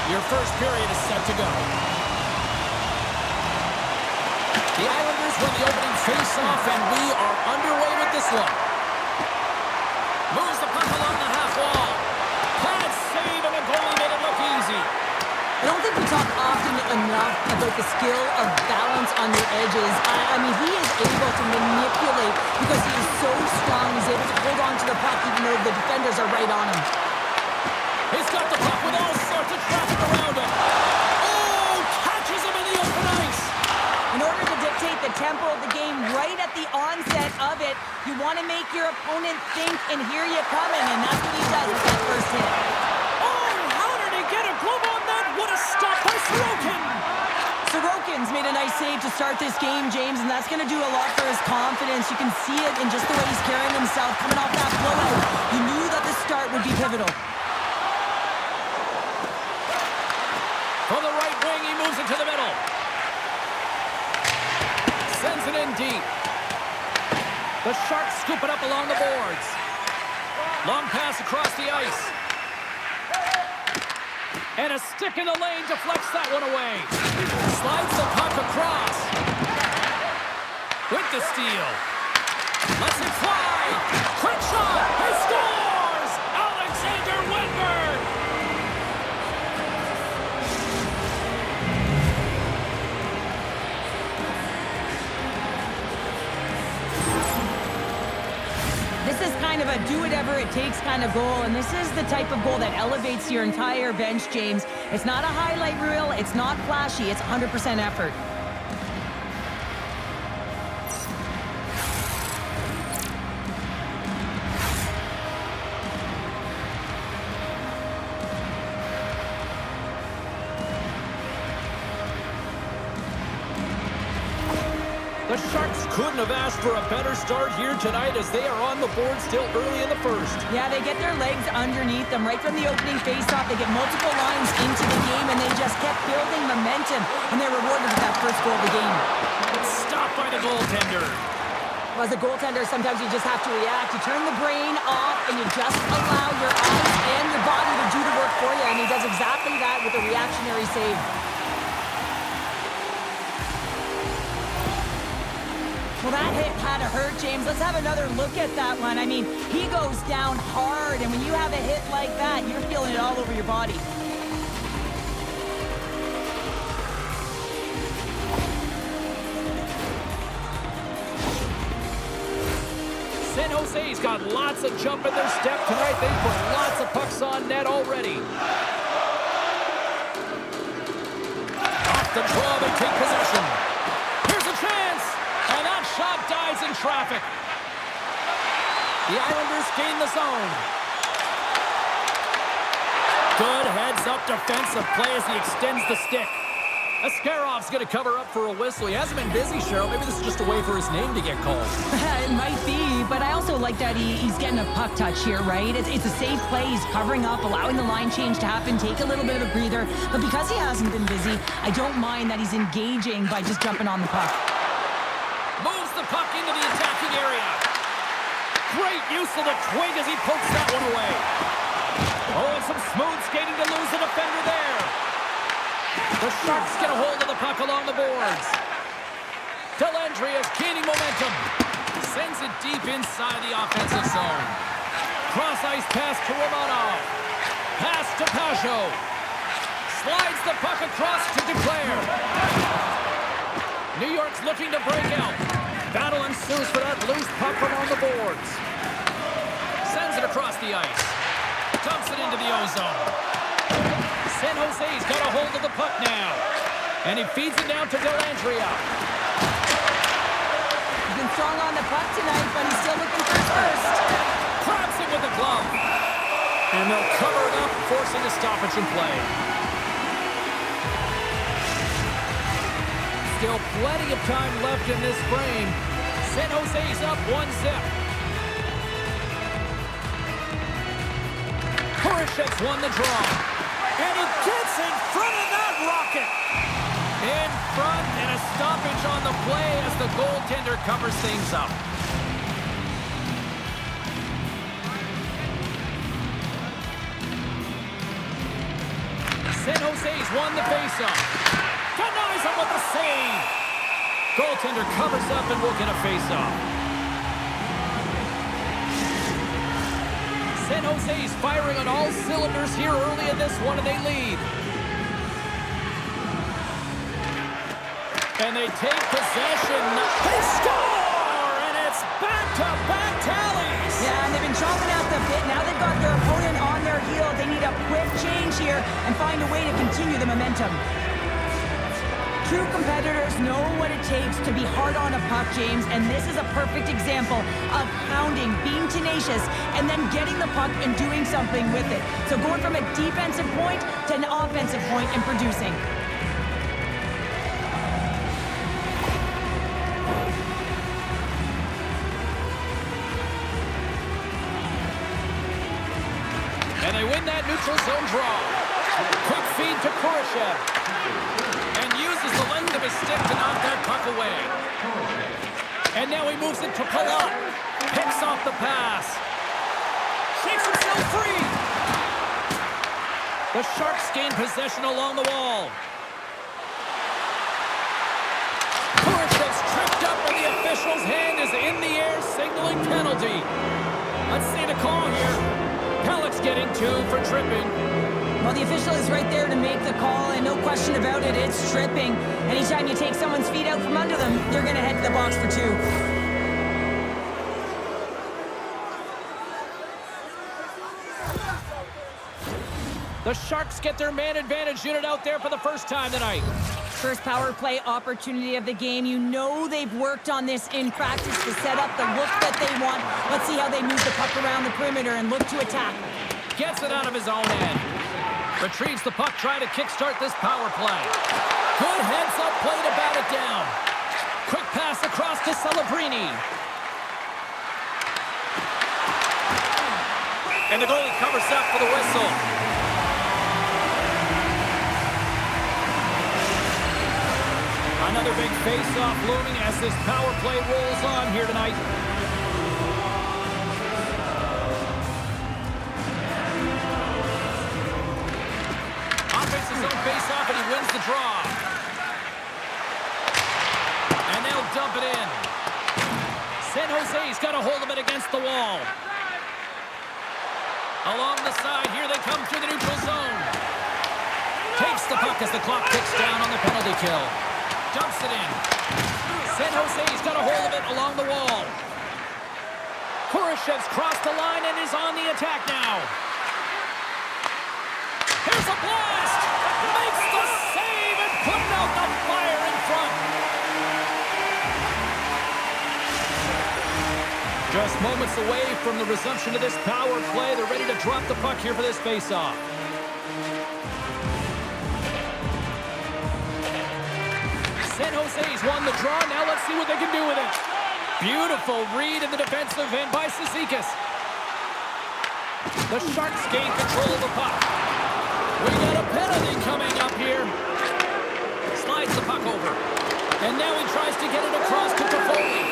Your first period is set to go. The Islanders win the opening face-off, and we are underway with this one. Moves the puck along the half wall. Pad save, and the goalie made it look easy. I don't think we talk often enough about the skill of balance on your edges. I mean, he is able to manipulate because he is so strong. He's able to hold on to the puck even though the defenders are right on him. He's got the puck with all sorts of traffic around him. Oh, catches him in the open ice. In order to dictate the tempo of the game right at the onset of it, you want to make your opponent think, and here you coming, and that's what he does with that first hit. What a stop by Sorokin! Sorokin's made a nice save to start this game, James, and that's going to do a lot for his confidence. You can see it in just the way he's carrying himself, coming off that blowout. You knew that the start would be pivotal. From the right wing, he moves it to the middle. Sends it in deep. The Sharks scoop it up along the boards. Long pass across the ice. And a stick in the lane deflects that one away. Slides the puck across. With the steal. Lets it fly. Quick shot. He scores! Alexander Wenberg! This is kind of a do-whatever-it-takes kind of goal, and this is the type of goal that elevates your entire bench, James. It's not a highlight reel, it's not flashy, it's 100% effort. The Sharks couldn't have asked for a better start here tonight as they are on the board still early in the first. Yeah, they get their legs underneath them right from the opening faceoff. They get multiple lines into the game, and they just kept building momentum, and they're rewarded with that first goal of the game. It's stopped by the goaltender. Well, as a goaltender, sometimes you just have to react. You turn the brain off, and you just allow your eyes and your body to do the work for you, and he does exactly that with a reactionary save. Well, that hit had to hurt, James. Let's have another look at that one. I mean, he goes down hard, and when you have a hit like that, you're feeling it all over your body. San Jose's got lots of jump in their step tonight. They put lots of pucks on net already. Off the draw, they take possession. Here's a chance. And that shot dies in traffic. The Islanders gain the zone. Good heads-up defensive play as he extends the stick. Ascarov's going to cover up for a whistle. He hasn't been busy, Cheryl. Maybe this is just a way for his name to get called. It might be, but I also like that he's getting a puck touch here, right? It's a safe play. He's covering up, allowing the line change to happen, take a little bit of a breather. But because he hasn't been busy, I don't mind that he's engaging by just jumping on the puck. Moves the puck into the attacking area. Great use of the twig as he pokes that one away. Oh, and some smooth skating to lose the defender there. The Sharks get a hold of the puck along the boards. Dellandria's gaining momentum. Sends it deep inside the offensive zone. Cross-ice pass to Romanov. Pass to Pajot. Slides the puck across to Duclair. New York's looking to break out. Battle ensues for that loose puck along the boards. Sends it across the ice. Dumps it into the ozone. San Jose's got a hold of the puck now. And he feeds it down to Dellandria. He's been strong on the puck tonight, but he's still looking for his first. Grabs it with the glove. And they'll cover it up, forcing a stoppage in play. Still plenty of time left in this frame. San Jose's up 1-0. Horishev's won the draw. And he gets in front of that rocket. In front, and a stoppage on the play as the goaltender covers things up. San Jose's won the faceoff. Denies him with the save. Goaltender covers up and will get a faceoff. San Jose's firing on all cylinders here early in this one, and they lead. And they take possession. They score! And it's back-to-back tallies! Yeah, and they've been chomping at the bit. Now they've got their opponent on their heel. They need a quick change here and find a way to continue the momentum. True competitors know what it takes to be hard on a puck, James, and this is a perfect example of pounding, being tenacious, and then getting the puck and doing something with it. So going from a defensive point to an offensive point and producing. And they win that neutral zone draw. Quick feed to Kurashev. And uses the length of his stick to knock that puck away. And now he moves it to Palat. Picks off the pass. Shakes himself free. The Sharks gain possession along the wall. Kurashev's tripped up and the official's hand is in the air signaling penalty. Let's see the call here. Pellick's getting 2 for tripping. Well, the official is right there to make the call, and no question about it, it's tripping. Anytime you take someone's feet out from under them, you're going to head to the box for 2. The Sharks get their man advantage unit out there for the first time tonight. First power play opportunity of the game. You know they've worked on this in practice to set up the look that they want. Let's see how they move the puck around the perimeter and look to attack. Gets it out of his own end. Retrieves the puck, trying to kickstart this power play. Good heads-up play to bat it down. Quick pass across to Celebrini. And the goalie covers up for the whistle. Another big face-off looming as this power play rolls on here tonight. Offenses on face-off and he wins the draw. And they'll dump it in. San Jose's got a hold of it against the wall. Along the side, here they come through the neutral zone. Takes the puck as the clock ticks down on the penalty kill. Dumps it in. San Jose's got a hold of it along the wall. Kurashev's crossed the line and is on the attack now. Here's a blast! Makes the save and putting out the fire in front. Just moments away from the resumption of this power play. They're ready to drop the puck here for this faceoff. San Jose's won the draw. Now let's see what they can do with it. Beautiful read in the defensive end by Cizikas. The Sharks gain control of the puck. We got a penalty coming up here. Slides the puck over. And now he tries to get it across to Toffoli.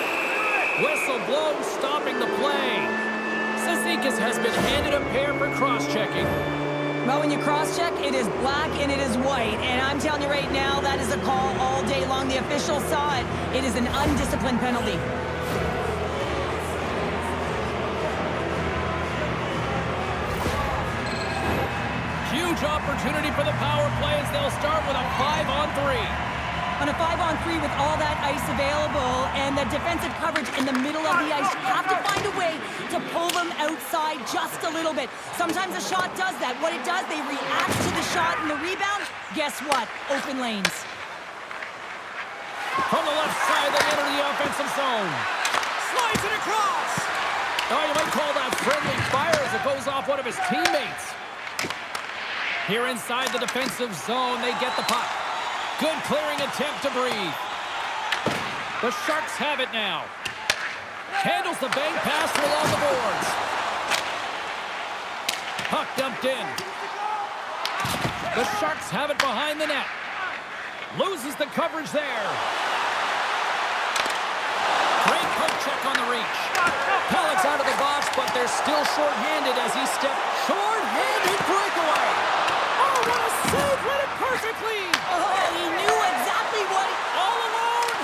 Whistle blows, stopping the play. Cizikas has been handed a pair for cross-checking. Well, when you cross-check, it is black and it is white. And I'm telling you right now, that is a call all day long. The official saw it. It is an undisciplined penalty. Huge opportunity for the power play as they'll start with a 5-on-3. On a 5-on-3 with all that ice available and the defensive coverage in the middle of the ice, you have to find a way to pull them outside just a little bit. Sometimes a shot does that. What it does, they react to the shot and the rebound. Guess what? Open lanes. From the left side, they enter the offensive zone. Slides it across. Oh, you might call that friendly fire as it goes off one of his teammates. Here inside the defensive zone, they get the puck. Good clearing attempt to breathe. The Sharks have it now. Handles the bank pass from along the boards. Puck dumped in. The Sharks have it behind the net. Loses the coverage there. Great poke check on the reach. Pellet's out of the box, but they're still short-handed as he stepped. Short-handed breakaway. Oh, what a save clean. Oh, he knew exactly what he... All alone.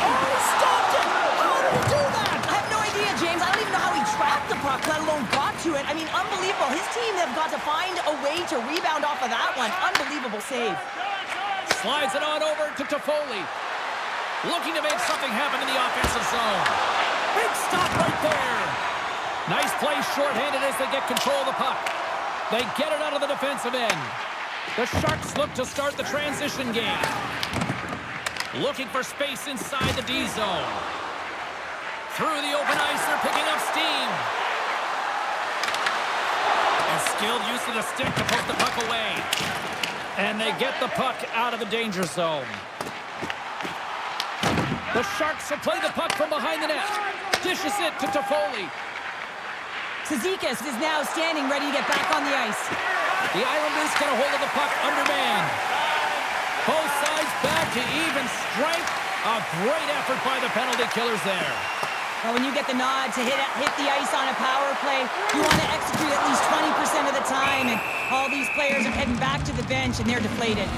Oh, he stopped it. How did he do that? I have no idea, James. I don't even know how he trapped the puck, let alone got to it. I mean, unbelievable. His team have got to find a way to rebound off of that one. Unbelievable save. Slides it on over to Toffoli. Looking to make something happen in the offensive zone. Big stop right there. Nice play shorthanded as they get control of the puck. They get it out of the defensive end. The Sharks look to start the transition game. Looking for space inside the D zone. Through the open ice, they're picking up steam. And skilled use of the stick to poke the puck away. And they get the puck out of the danger zone. The Sharks will play the puck from behind the net. Dishes it to Toffoli. Cizikas is now standing ready to get back on the ice. The Islanders get a hold of the puck undermanned. Both sides back to even strength. A great effort by the penalty killers there. Well, when you get the nod to hit the ice on a power play, you want to execute at least 20% of the time, and all these players are heading back to the bench, and they're deflated.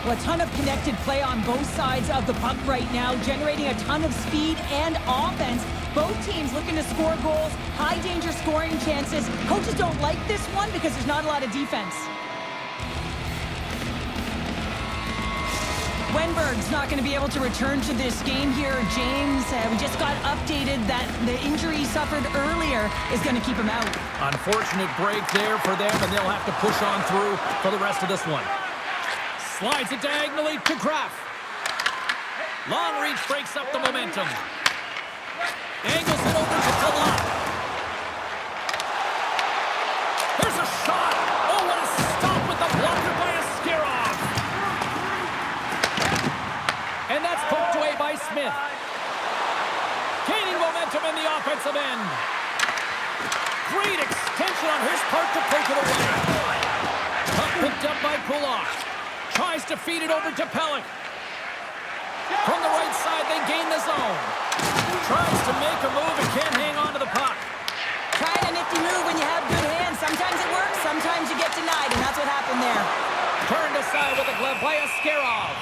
Well, a ton of connected play on both sides of the puck right now, generating a ton of speed and offense. Both teams looking to score goals, high-danger scoring chances. Coaches don't like this one because there's not a lot of defense. Wenberg's not going to be able to return to this game here, James. We just got updated that the injury he suffered earlier is going to keep him out. Unfortunate break there for them, and they'll have to push on through for the rest of this one. Slides it diagonally to Graf. Long reach breaks up the momentum. Angles it over to Talon. There's a shot. Oh, what a stop with the blocker by Askarov. And that's poked away by Smith. Gaining momentum in the offensive end. Great extension on his part to poke it away. Puck picked up by Kulak. Tries to feed it over to Pellick. From the right side, they gain the zone. Tries to make a move and can't hang on to the puck. Trying a nifty move when you have good hands. Sometimes it works, sometimes you get denied, and that's what happened there. Turned aside with a glove by Askarov.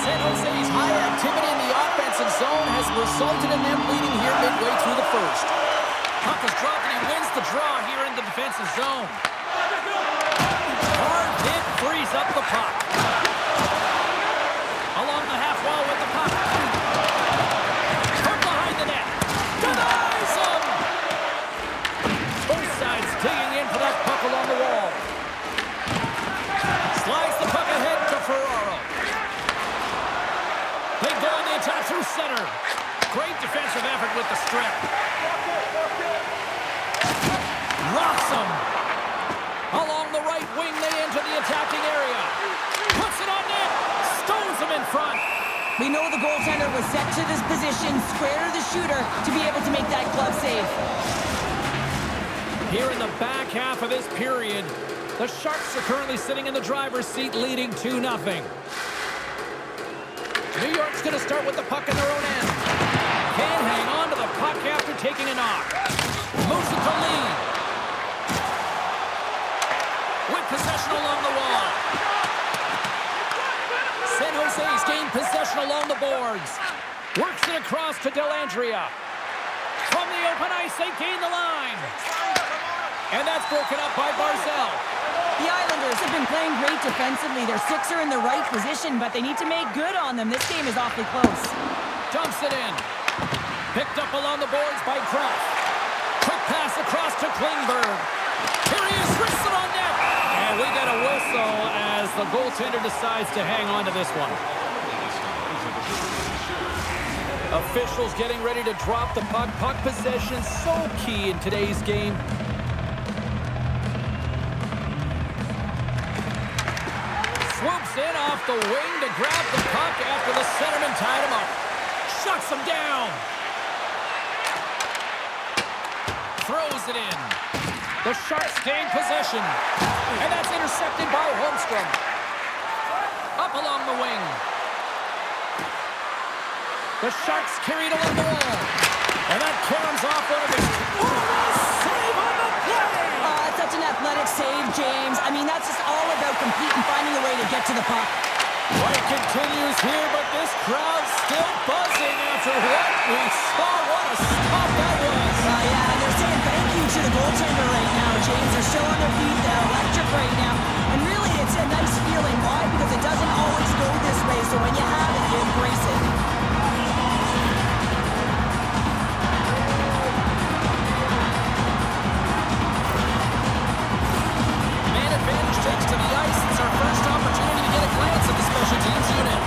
San Jose's high activity in the offensive zone has resulted in them leading here midway through the first. Puck is dropped and he wins the draw here in the defensive zone. Hard hit frees up the puck. Along the half wall with the puck. From behind the net. Denies him! Both sides digging in for that puck along the wall. Slides the puck ahead to Ferraro. They go on the attack through center. Great defensive effort with the strip. Rocks him. Along the right wing, they enter the attacking area. Puts it on net. Stones him in front. We know the goaltender was set to this position, square to the shooter, to be able to make that glove save. Here in the back half of this period, the Sharks are currently sitting in the driver's seat, leading 2-0. New York's going to start with the puck in their own end. Can't hang on to the puck after taking a knock. Moves it to lead. With possession along the wall. San Jose's gained possession along the boards. Works it across to Dellandrea. From the open ice, they gain the line. And that's broken up by Barzal. The Islanders have been playing great defensively. Their six are in the right position, but they need to make good on them. This game is awfully close. Dumps it in. Picked up along the boards by Kraft. Quick pass across to Klingberg. Here he is, wrists it on net. And we get a whistle as the goaltender decides to hang on to this one. Officials getting ready to drop the puck. Puck possession so key in today's game. Swoops in off the wing to grab the puck after the centerman tied him up. Shuts him down. Throws it in. The Sharks gain possession. And that's intercepted by Holmstrom. Up along the wing. The Sharks carried along the wall. And that caroms off one of his... Save on the play! It's such an athletic save, James. I mean, that's just all about competing, finding a way to get to the puck. Play continues here, but this crowd's still buzzing after what we saw. What a stop that was. Yeah, and they're saying thank you to the goaltender right now, James. They're still on their feet. They're electric right now. And really, it's a nice feeling. Why? Because it doesn't always go this way. So when you have it, you embrace it. Man advantage takes to the ice. It's our first opportunity to get a glance at the special teams unit.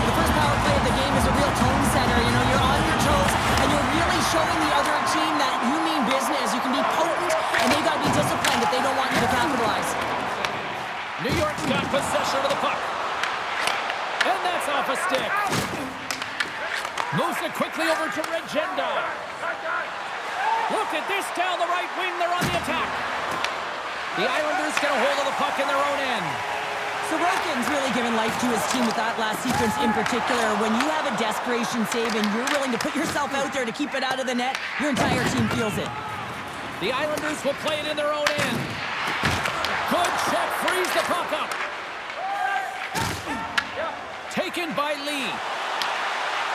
The first power play of the game is a real tone setter. You know, you're on your toes, and you're really showing the other team that you mean business. You can be potent, and they got to be disciplined if they don't want you to capitalize. New York's got possession of the puck. And that's off a stick. Moves it quickly over to Regenda. Look at this down the right wing. They're on the attack. The Islanders get a hold of the puck in their own end. Sorokin's really given life to his team with that last sequence in particular. When you have a desperation save and you're willing to put yourself out there to keep it out of the net, your entire team feels it. The Islanders will play it in their own end. Good check, frees the puck up. Taken by Lee.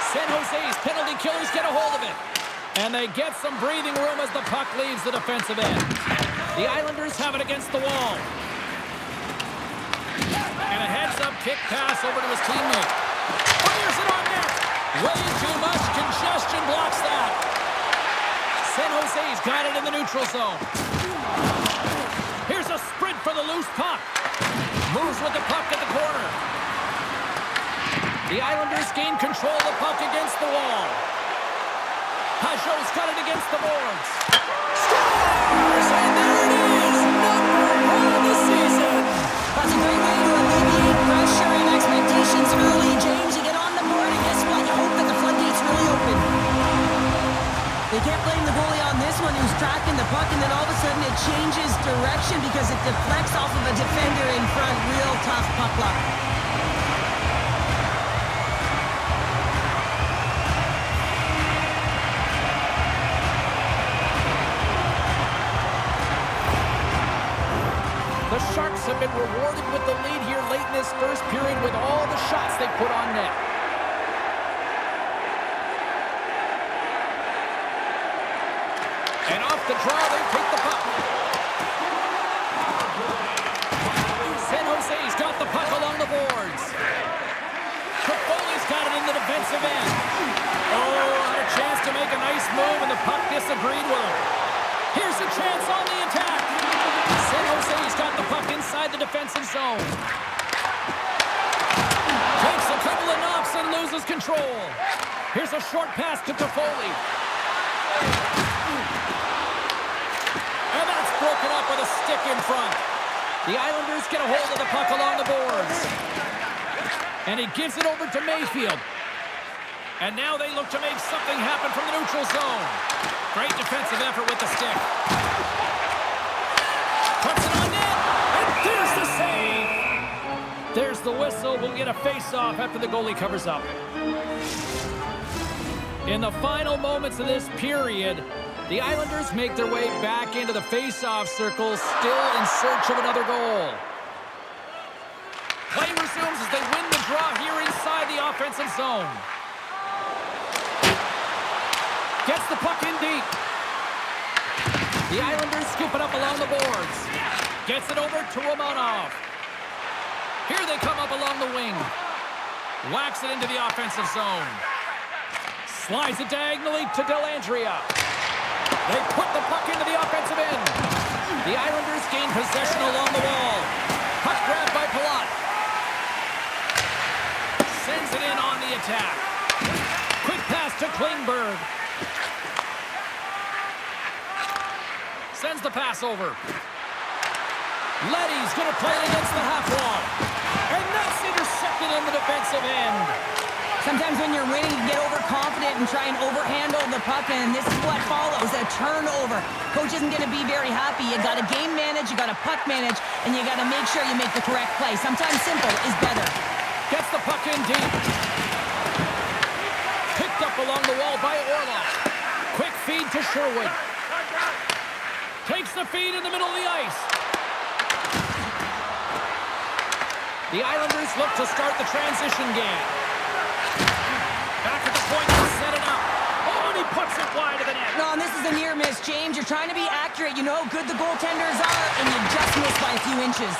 San Jose's penalty killers get a hold of it. And they get some breathing room as the puck leaves the defensive end. The Islanders have it against the wall. And a heads-up kick pass over to his teammate. Fires it on net. Way too much congestion blocks that. San Jose's got it in the neutral zone. Here's a sprint for the loose puck. Moves with the puck at the corner. The Islanders gain control of the puck against the wall. Pajot's got it against the boards. Scores! And there it is! #1 of the season! That's a great way to alleviate pressure and expectations early, James. You get on the board, and guess what? You hope that the floodgates really open. They can't blame the goalie on this one who's tracking the puck, and then all of a sudden it changes direction because it deflects off of a defender in front. Real tough puck luck. The Sharks have been rewarded with the lead here late in this first period with all the shots they put on net. And off the draw, they take the puck. San Jose's got the puck along the boards. Toffoli's got it in the defensive end. Oh, had a chance to make a nice move, and the puck disagreed with him. Here's a chance on the attack. San Jose's got the puck inside the defensive zone. Takes a couple of knocks and loses control. Here's a short pass to Toffoli. And that's broken up with a stick in front. The Islanders get a hold of the puck along the boards. And he gives it over to Mayfield. And now they look to make something happen from the neutral zone. Great defensive effort with the stick. Puts it on net, and there's the save. There's the whistle. We'll get a face-off after the goalie covers up. In the final moments of this period, the Islanders make their way back into the face-off circle, still in search of another goal. Play resumes as they win the draw here inside the offensive zone. Gets the puck in deep. The Islanders scoop it up along the boards. Gets it over to Romanov. Here they come up along the wing. Whacks it into the offensive zone. Slides it diagonally to Dellandrea. They put the puck into the offensive end. The Islanders gain possession along the wall. Puck grabbed by Palat. Sends it in on the attack. Quick pass to Klingberg. Sends the pass over. Leddy's going to play it against the half wall. And that's intercepted in the defensive end. Sometimes when you're winning, you get overconfident and try and overhandle the puck, and this is what follows, a turnover. Coach isn't going to be very happy. You got to game manage, you got to puck manage, and you got to make sure you make the correct play. Sometimes simple is better. Gets the puck in deep. Picked up along the wall by Orlov. Quick feed to Sherwood. Takes the feed in the middle of the ice. The Islanders look to start the transition game. Back at the point to set it up. Oh, and he puts it wide of the net. No, and this is a near miss, James. You're trying to be accurate. You know how good the goaltenders are, and you just missed by a few inches.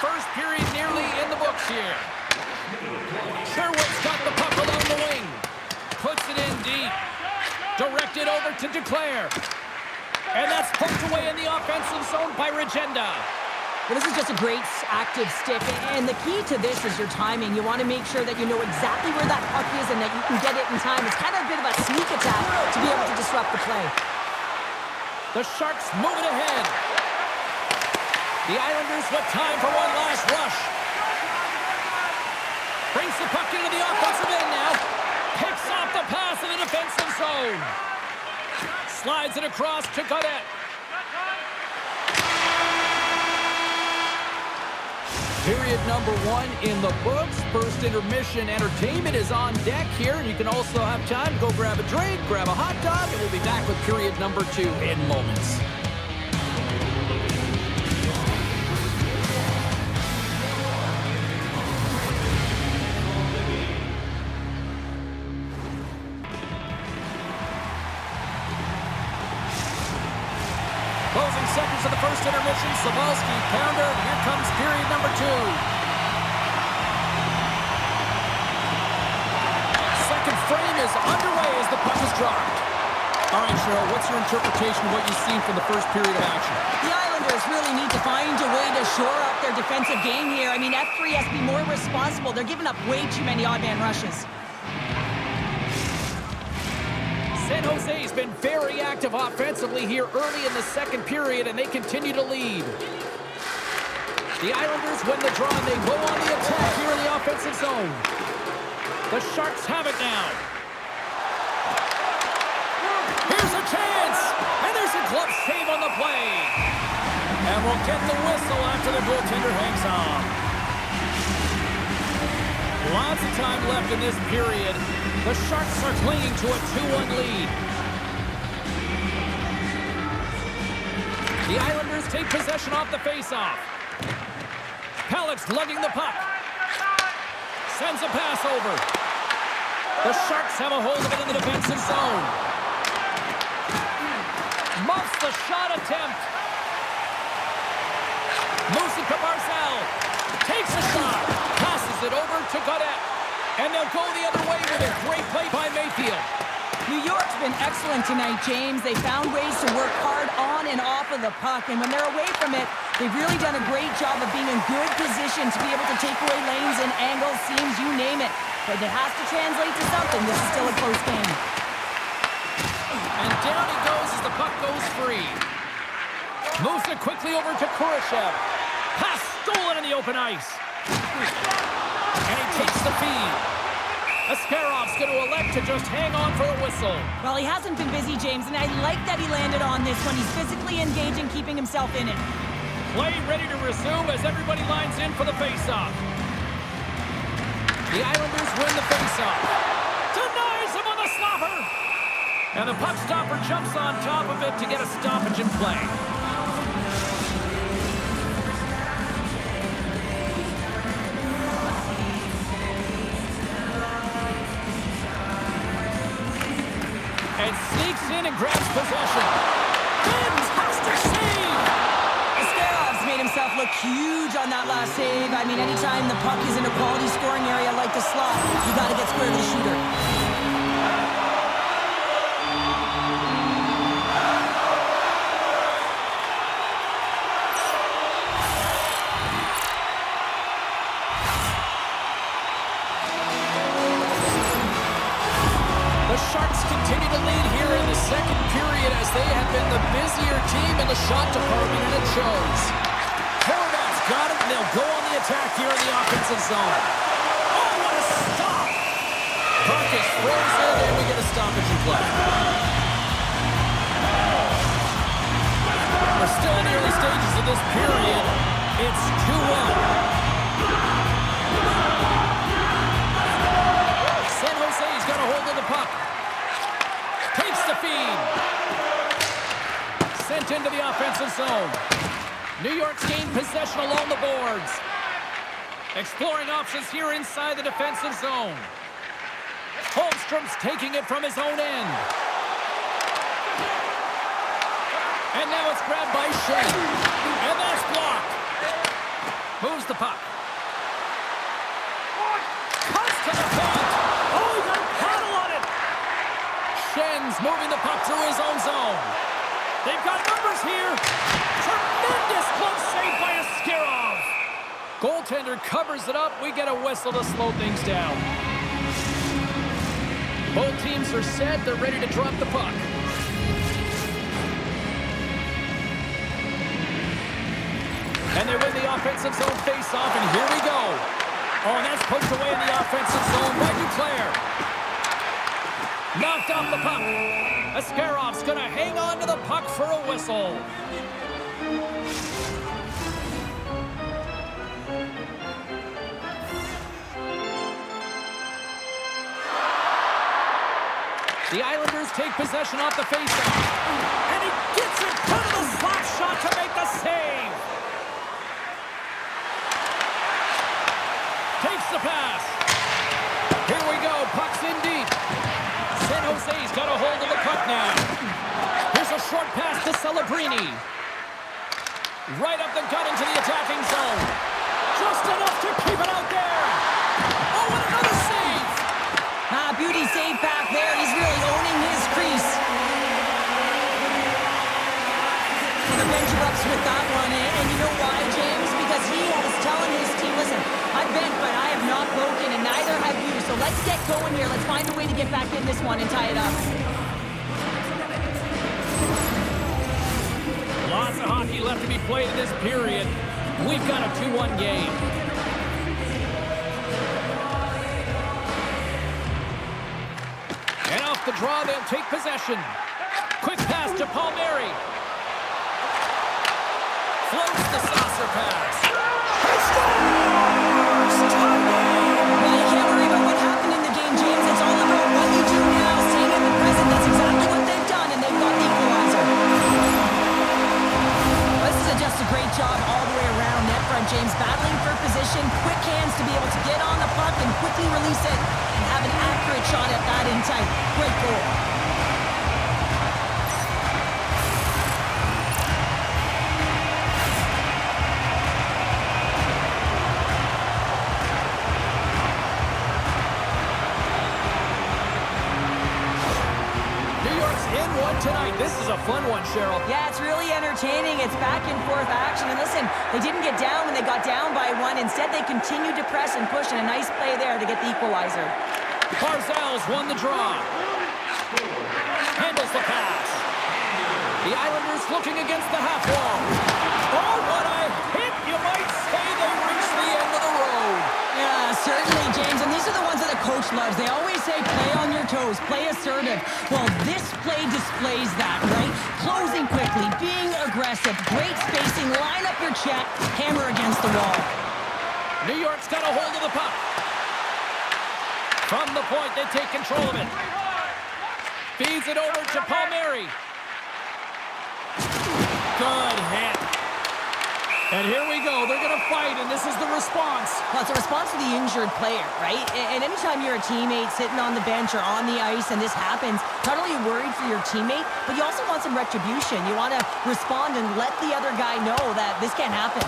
First period nearly in the books here. Sherwood's got the puck along the wing. Puts it in deep. Directed over to Duclair. And that's poked away in the offensive zone by Regenda. Well, this is just a great active stick, and the key to this is your timing. You want to make sure that you know exactly where that puck is and that you can get it in time. It's kind of a bit of a sneak attack to be able to disrupt the play. The Sharks moving ahead. The Islanders with time for one last rush. Brings the puck into the offensive end now. Picks off the pass in the defensive zone. Slides it across to Godet. Period number 1 in the books. First intermission entertainment is on deck here. And you can also have time to go grab a drink, grab a hot dog, and we'll be back with period number 2 in moments. Closing seconds of the first intermission. Sabalski, pounder. Here comes period number 2. Second frame is underway as the puck is dropped. All right, Cheryl, what's your interpretation of what you've seen from the first period of action? The Islanders really need to find a way to shore up their defensive game here. I mean, F3 has to be more responsible. They're giving up way too many odd man rushes. San Jose's been very active offensively here early in the second period, and they continue to lead. The Islanders win the draw, and they go on the attack here in the offensive zone. The Sharks have it now. Here's a chance, and there's a glove save on the play. And we'll get the whistle after the goaltender hangs on. Lots of time left in this period. The Sharks are clinging to a 2-1 lead. The Islanders take possession off the faceoff. Pellet's lugging the puck. Sends a pass over. The Sharks have a hold of it in the defensive zone. Muffs the shot attempt. Moves it to Barzal. Takes a shot. Passes it over to Godet. And they'll go the other way with a great play by Mayfield. New York's been excellent tonight, James. They found ways to work hard on and off of the puck. And when they're away from it, they've really done a great job of being in good position to be able to take away lanes and angles, seams, you name it. But it has to translate to something. This is still a close game. And down he goes as the puck goes free. Moves it quickly over to Kurashev. Pass stolen in the open ice. And he takes the feed. Ascarov's going to elect to just hang on for the whistle. Well, he hasn't been busy, James, and I like that he landed on this one. He's physically engaging, keeping himself in it. Play ready to resume as everybody lines in for the faceoff. The Islanders win the faceoff. Denies him on the stopper. And the puck stopper jumps on top of it to get a stoppage in play. And sneaks in and grabs possession. Benz has to save! Ascarov's made himself look huge on that last save. I mean, anytime the puck is in a quality scoring area like the slot, you got to get square to the shooter. The Sharks continue to lead here in the second period as they have been the busier team in the shot department, and it shows. Horvat's got it, and they'll go on the attack here in the offensive zone. Oh, what a stop! Puck is frozen, and we get a stoppage in play. We're still in the early stages of this period. It's 2-1. San Jose's got a hold of the puck. zone. New York's gained possession along the boards. Exploring options here inside the defensive zone. Holmstrom's taking it from his own end. And now it's grabbed by Shen. And that's blocked. Moves the puck. Cuts to the point. Oh, he got a paddle on it. Shen's moving the puck through his own zone. They've got numbers here. Tremendous glove save by Askarov. Goaltender covers it up. We get a whistle to slow things down. Both teams are set. They're ready to drop the puck. And they win the offensive zone face-off, and here we go. Oh, and that's poked away in the offensive zone by Duclair. Knocked off the puck. Askarov's going to hang on to the puck for a whistle. The Islanders take possession off the faceoff. And he gets in front of the slap shot to make the save. Takes the pass. Here we go. Puck's in deep. San Jose's got a hold of the puck now. Here's a short pass to Celebrini. Right up the gut into the attacking zone. Just enough to keep it out there. Oh, and another save. Beauty save back there. He's really owning his crease. The bench erupts with that one. And you know why, James? Because he was telling his team, listen, I've bent, but I have not broken, and neither have you. So let's get going here. Let's find a way to get back in this one and tie it up. Lots of hockey left to be played in this period. We've got a 2-1 game. And off the draw, they'll take possession. Quick pass to Palmieri. Floats the saucer pass. He scores! Well, you can't worry about what happened in the game, James. It's all about what you do now, staying in the present. That's exactly what they've done, and they've got the equalizer. This is just a great job all the way around net front, James. Battling for position, quick hands to be able to get on the puck and quickly release it and have an accurate shot at that in tight. Great goal. Tonight. This is a fun one, Cheryl. Yeah, it's really entertaining. It's back and forth action. And listen, they didn't get down when they got down by one. Instead, they continued to press and push, and a nice play there to get the equalizer. Barzal's won the draw. Handles the pass. The Islanders looking against the half wall. Oh, what a hit! You might say they reached the end of the road. Yeah, certainly, James. And these are the ones that the coach loves. They always say play on your toes, play assertive. Well, this play displays that, right? Closing quickly, being aggressive, great spacing, line up your check, hammer against the wall. New York's got a hold of the puck. From the point, they take control of it. Feeds it over to Palmieri. Good hit. And here we go. They're going to fight, and this is the response. Well, it's a response to the injured player, right? And anytime you're a teammate sitting on the bench or on the ice and this happens, not only are you worried for your teammate, but you also want some retribution. You want to respond and let the other guy know that this can't happen.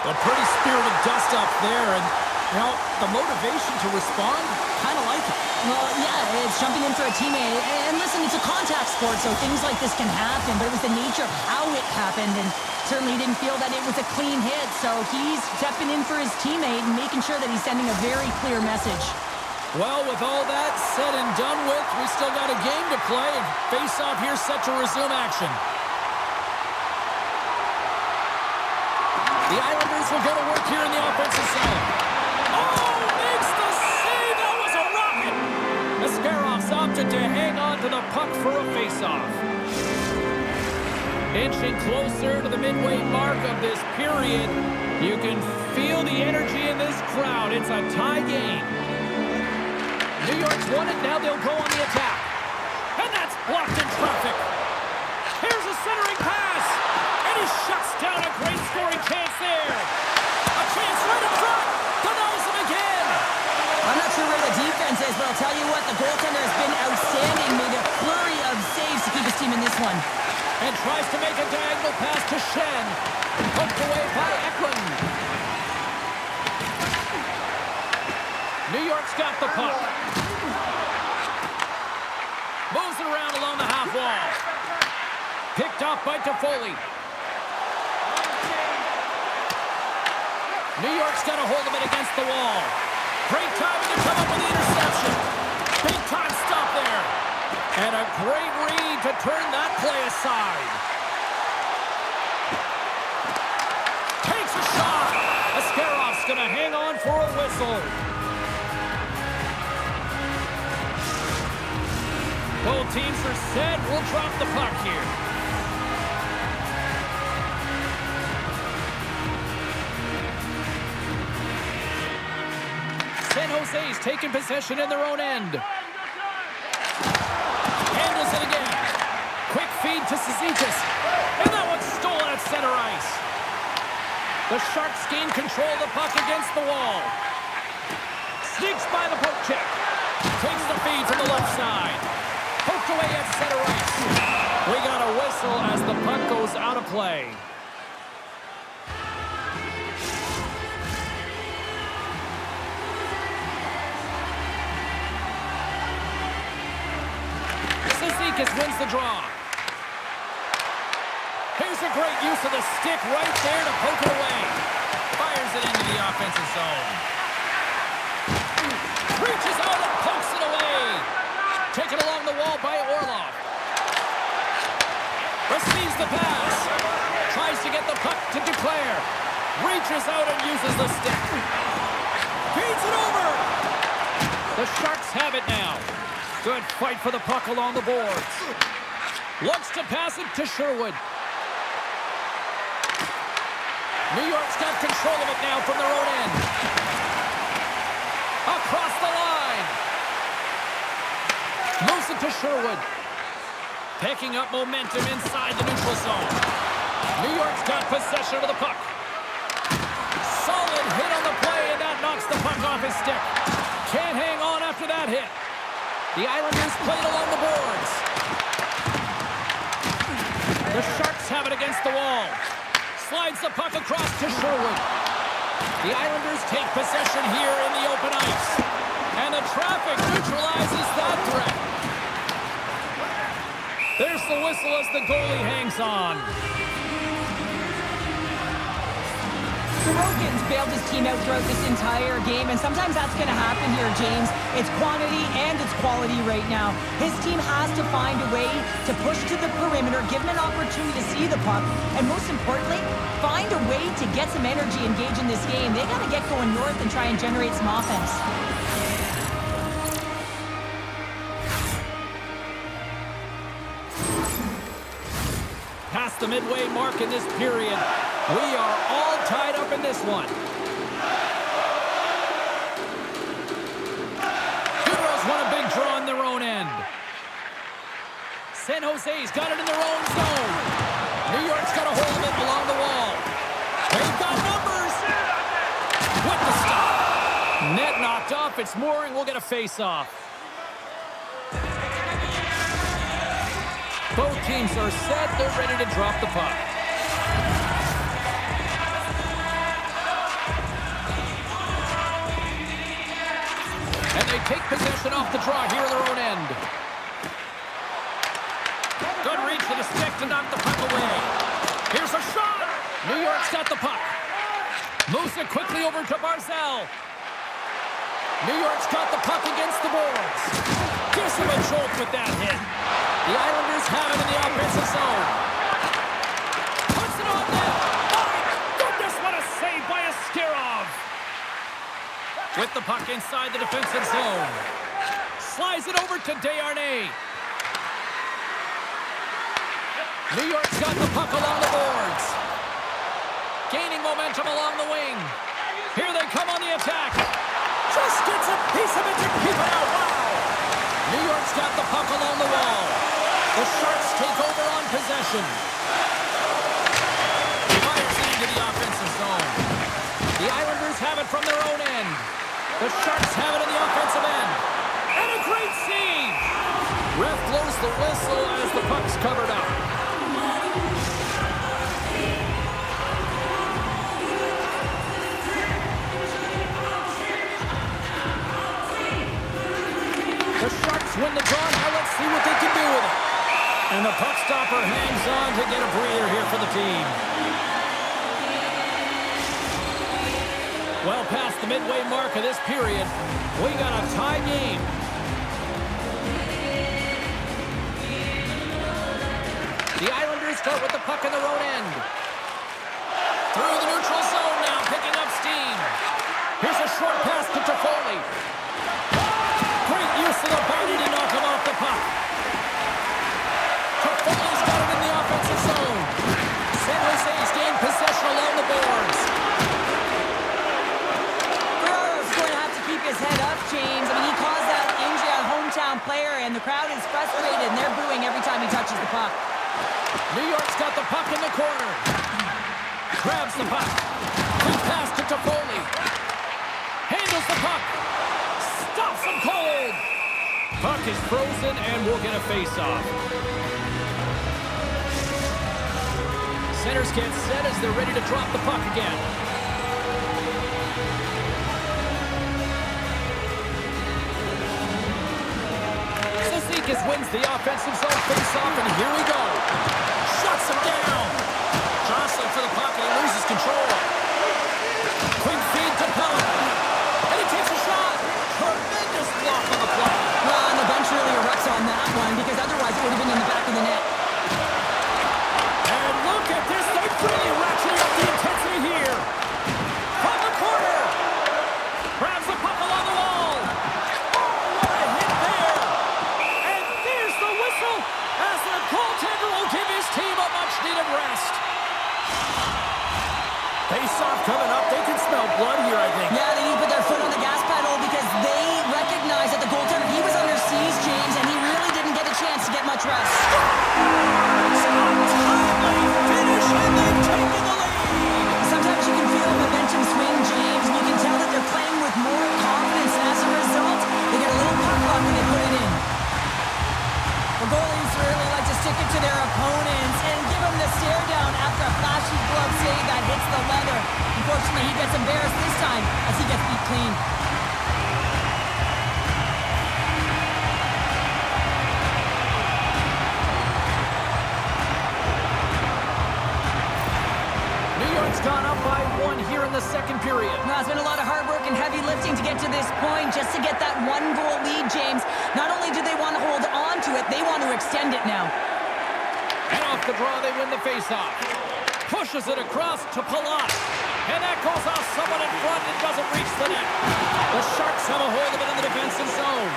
A pretty spirited dust-up there, and, you know, the motivation to respond, kind of like it. Well, yeah, it's jumping in for a teammate. And listen, it's a contact sport, so things like this can happen, but it was the nature of how it happened, and certainly didn't feel that it was a clean hit, so he's stepping in for his teammate and making sure that he's sending a very clear message. Well, with all that said and done with, we still got a game to play, and face-off here set to resume action. The Islanders will go to work here in the offensive zone. Oh, makes the save! That was a rocket! Askarov's opted to hang on to the puck for a face-off. Inching closer to the midway mark of this period, you can feel the energy in this crowd. It's a tie game. New York's won it, now they'll go on the attack. And that's blocked in traffic. centering pass. And he shuts down a great scoring chance there. A chance right in front. Denies him again. I'm not sure where the defense is, but I'll tell you what, the goaltender has been outstanding. Made a flurry of saves to keep his team in this one. And tries to make a diagonal pass to Shen. Poked away by Eklund. New York's got the puck. Moves it around along the half wall. Picked off by Toffoli. New York's got a hold of it against the wall. Great timing to come up with the interception. Big time stop there. And a great read to turn that play aside. Takes a shot. Ascarov's going to hang on for a whistle. Both teams are set. We'll drop the puck here. San Jose's taking possession in their own end. Handles it again. Quick feed to Cizikas. And that one's stolen at center ice. The Sharks gain control of the puck against the wall. Sneaks by the poke check. Takes the feed from the left side. Poked away at center ice. We got a whistle as the puck goes out of play. Cizikas wins the draw. Here's a great use of the stick right there to poke it away. Fires it into the offensive zone. Reaches out and pokes it away. Taken along the wall by Orlov. Receives the pass. Tries to get the puck to Duclair. Reaches out and uses the stick. Feeds it over. The Sharks have it now. Good fight for the puck along the boards. Looks to pass it to Sherwood. New York's got control of it now from their own end. Across the line. Moves it to Sherwood. Picking up momentum inside the neutral zone. New York's got possession of the puck. Solid hit on the play, and that knocks the puck off his stick. Can't hang on after that hit. The Islanders played along the boards. The Sharks have it against the wall. Slides the puck across to Sherwood. The Islanders take possession here in the open ice. And the traffic neutralizes that threat. There's the whistle as the goalie hangs on. Sorokin's bailed his team out throughout this entire game, and sometimes that's going to happen here, James. It's quantity and it's quality right now. His team has to find a way to push to the perimeter, give him an opportunity to see the puck, and most importantly, find a way to get some energy engaged in this game. They got to get going north and try and generate some offense. Past the midway mark in this period, we are all tied up in this one. Heroes won a big draw in their own end. San Jose's got it in their own zone. New York's got a hold of it along the wall. They've got numbers. With the stop. Net knocked off. It's Mooring. We'll get a face-off. Both teams are set. They're ready to drop the puck. And they take possession off the draw here in their own end. Good reach for the stick to knock the puck away. Here's a shot. New York's got the puck. Moves it quickly over to Barzal. New York's got the puck against the boards. Gives him a jolt with that hit. The Islanders have it in the offensive zone. Puts it on net. My goodness, what a save by Askarov. With the puck inside the defensive zone. Slides it over to Desharnais. New York's got the puck along the boards. Gaining momentum along the wing. Here they come on the attack. Just gets a piece of it to keep it out. Wow. New York's got the puck along the wall. The Sharks take over on possession. from their own end. The Sharks have it in the offensive end. And a great save! Ref blows the whistle as the puck's covered up. The Sharks win the draw. Now let's see what they can do with it. And the puck stopper hangs on to get a breather here for the team. Well past the midway mark of this period, we got a tie game. The Islanders start with the puck in their own end. Through the neutral zone now, picking up steam. Here's a short pass to Toffoli. Great use of the body to knock him off the puck. Toffoli's got it in the offensive zone. San Jose's gained possession along the boards. Ferraro's going to have to keep his head up, James. I mean, he caused that injury on a hometown player, and the crowd is frustrated, and they're booing every time he touches the puck. New York's got the puck in the corner. Grabs the puck. Quick pass to Toffoli. Handles the puck. Stops him cold. Puck is frozen and we'll get a face-off. Centers get set as they're ready to drop the puck again. Zizekas wins the offensive zone face-off, and here we go. Shuts him down. Jostling for the puck, and he loses control. Quick feed to Pella. And he takes a shot. Tremendous block on the play. Well, and the bench really erupts on that one, because otherwise it would have been in the back of the net. And look at this. They're really ratcheting up the intensity here. From the corner. Grabs the puck along the wall. Oh, what a hit there. And there's the whistle as the goaltender will give his team a much-needed rest. Face-off coming up. They can smell blood here, I think. Yeah, they need to put their foot on the gas pedal because they recognize that the goaltender, he was under siege, James, and he really didn't get a chance to get much rest. Timely finish, and they've taken the lead. Sometimes you can feel a momentum swing, James, and you can tell that they're playing with more confidence, and as a result, they get a little puck luck when they put it in. The goalies really like to stick it to their opponents and give them the stare down after a flashy glove save that hits the leather. Unfortunately, he gets embarrassed this time as he gets beat clean. New York's gone up by 1 here in the second period. Now, it's been a lot of hard work and heavy lifting to get to this point, just to get that 1-goal lead, James. Not only do they want to hold on to it, they want to extend it now. And off the draw, they win the faceoff. Pushes it across to Palat. And that goes off someone in front and doesn't reach the net. The Sharks have a hold of it in the defensive zone.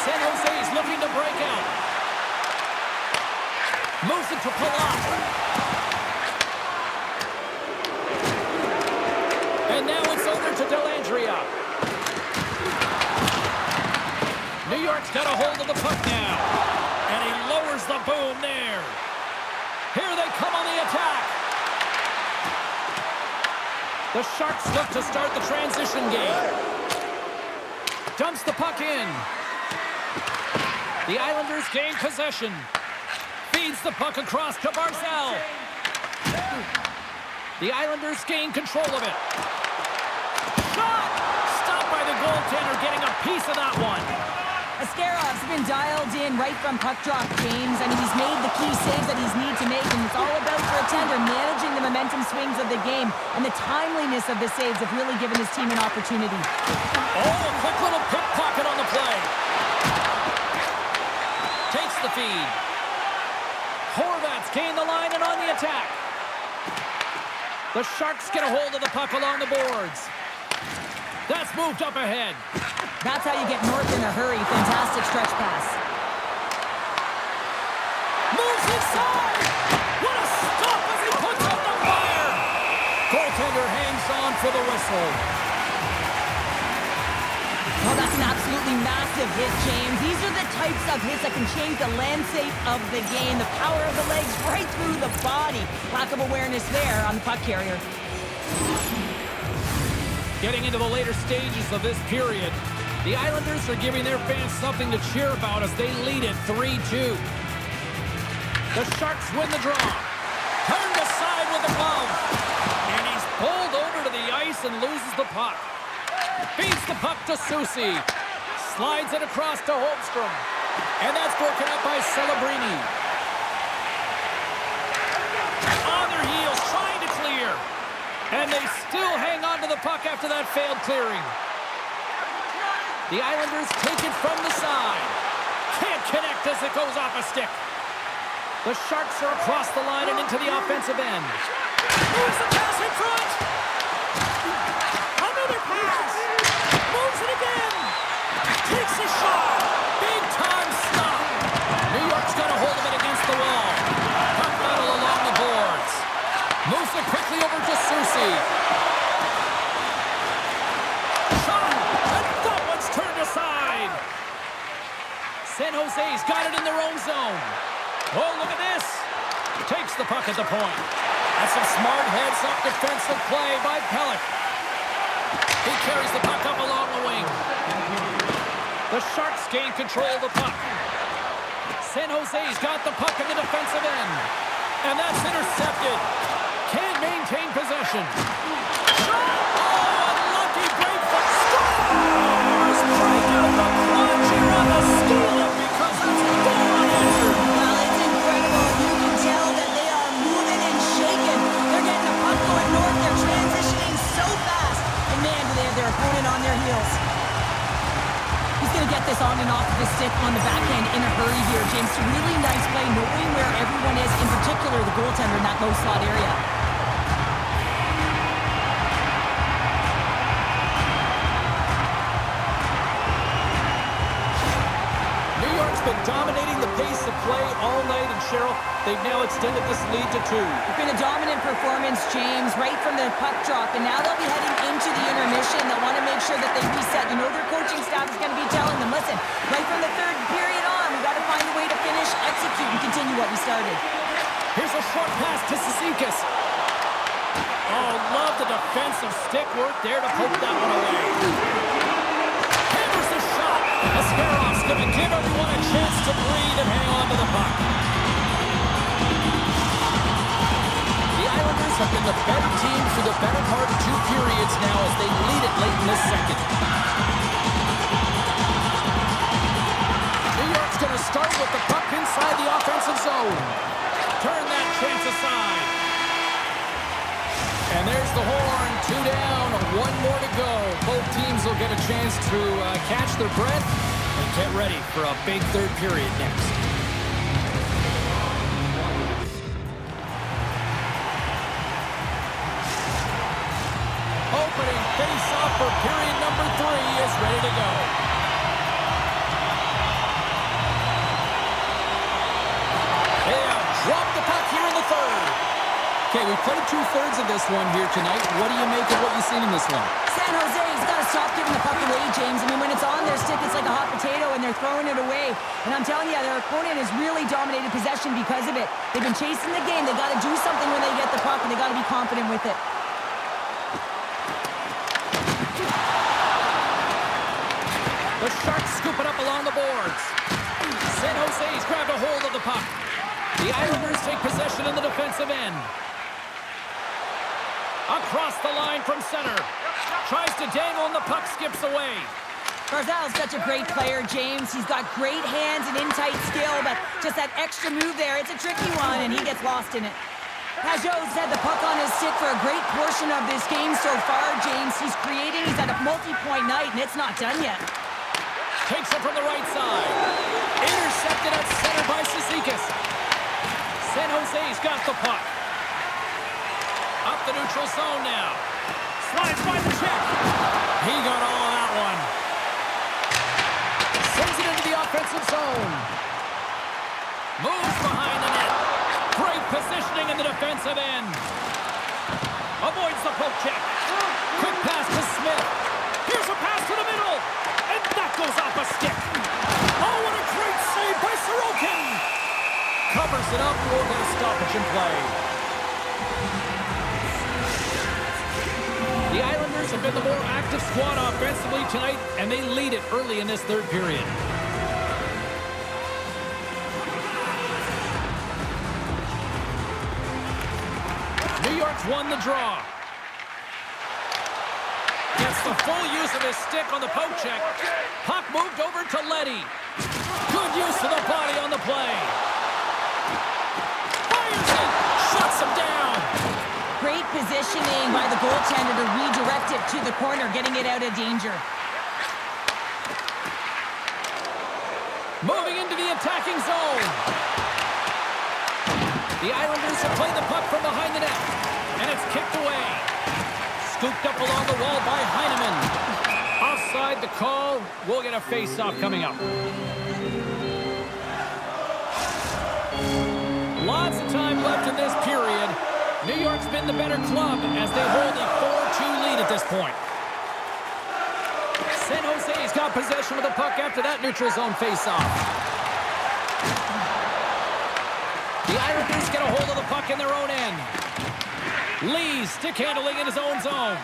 San Jose's looking to break out. Moves it to Palat. And now it's over to Dellandrea. New York's got a hold of the puck now. And he lowers the boom there. Here they come on the attack. The Sharks look to start the transition game. Dumps the puck in. The Islanders gain possession. Feeds the puck across to Barzal. The Islanders gain control of it. Shot! Stopped by the goaltender, getting a piece of that one. Ascarov's been dialed in right from puck drop, James. I mean, he's made the key saves that he's needed to make, and it's all about for a tender managing the momentum swings of the game, and the timeliness of the saves have really given his team an opportunity. Oh, a quick little pickpocket on the play. Takes the feed. Horvat's gain the line and on the attack. The Sharks get a hold of the puck along the boards. That's moved up ahead. That's how you get north in a hurry. Fantastic stretch pass. Moves inside. What a stop as he puts up the fire. Goaltender hangs on for the whistle. Oh, that's an absolutely massive hit, James. These are the types of hits that can change the landscape of the game. The power of the legs right through the body. Lack of awareness there on the puck carrier. Getting into the later stages of this period, the Islanders are giving their fans something to cheer about as they lead it 3-2. The Sharks win the draw. Turned aside with the glove. And he's pulled over to the ice and loses the puck. Feeds the puck to Susie. Slides it across to Holmstrom. And that's broken up by Celebrini. On their heels, trying to clear. And they still hang on to the puck after that failed clearing. The Islanders take it from the side. Can't connect as it goes off a stick. The Sharks are across the line and into the offensive end. Moves the pass in front. Another pass. Moves it again. Takes a shot. Big time stop. New York's got a hold of it against the wall. Puck battle along the boards. Moves it quickly over to Susie. Shot. And that one's turned aside. San Jose's got it in their own zone. Oh, look at this. Takes the puck at the point. That's some smart heads-up defensive play by Pellick. He carries the puck up along the wing. The Sharks gain control of the puck. San Jose's got the puck in the defensive end. And that's intercepted. Can't maintain possession. Oh, unlucky breakfoot. Scores! Break out the plunge here on the steal because it's goal unanswered. Well, it's incredible. You can tell that they are moving and shaking. They're getting the puck going north. They're transitioning so fast. And man, do they have their opponent on their heels. He's going to get this on and off of the stick on the backhand in a hurry here, James. Really nice play, knowing where everyone is, in particular the goaltender in that low slot area. New York's been dominating the pace of play all night, and Cheryl, they've now extended this lead to 2. It's been a dominant performance, James, right from the puck drop, and now they'll be heading into the intermission. They'll want to make sure that they reset. You know their coaching staff is going to be telling them, listen, right from the third period on, we've got to find a way to finish, execute, and continue what we started. Here's a short pass to Cizikas. Oh, love the defensive stick work there to poke that one away. Hammers the shot. Ascarov's going to give everyone a chance to breathe and hang on to the puck. The Islanders have been the better team through the better part of 2 periods now as they lead it late in this second. New York's going to start with the puck inside the offensive zone. Turn that chance aside. And there's the horn. 2 down, 1 more to go. Both teams will get a chance to catch their breath and get ready for a big third period next. Opening face-off for period number 3 is ready to go. They have dropped the puck here in the third. Okay, we've played 2/3 of this one here tonight. What do you make of what you've seen in this one? San Jose's got to stop giving the puck away, James. I mean, when it's on their stick, it's like a hot potato, and they're throwing it away. And I'm telling you, their opponent has really dominated possession because of it. They've been chasing the game. They got to do something when they get the puck, and they got to be confident with it. The Sharks scoop it up along the boards. San Jose's grabbed a hold of the puck. The Islanders take possession in the defensive end. Across the line from center. Tries to dangle and the puck skips away. Barzal's such a great player, James. He's got great hands and in-tight skill, but just that extra move there, it's a tricky one, and he gets lost in it. Pajot's had the puck on his stick for a great portion of this game so far, James. He's creating, he's had a multi-point night, and it's not done yet. Takes it from the right side. Intercepted at center by Cizikas. San Jose's got the puck. Up the neutral zone now. Slides by the check. He got all of that one. Sends it into the offensive zone. Moves behind the net. Great positioning in the defensive end. Avoids the poke check. Quick pass to Smith. Here's a pass to the middle. And that goes off a stick. Oh, what a great save by Sorokin. Covers it up. We'll get a stoppage in play. The Islanders have been the more active squad offensively tonight, and they lead it early in this third period. New York's won the draw. Gets the full use of his stick on the poke check. Puck moved over to Letty. Good use of the body on the play. Fires it. Shuts him down. Great positioning by the goaltender to redirect it to the corner, getting it out of danger. Moving into the attacking zone. The Islanders have played the puck from behind the net. And it's kicked away. Scooped up along the wall by Heineman. Offside the call. We'll get a face-off coming up. Lots of time left in this period. New York's been the better club as they hold a 4-2 lead at this point. San Jose's got possession of the puck after that neutral zone face-off. The Islanders get a hold of the puck in their own end. Lee stick handling in his own zone.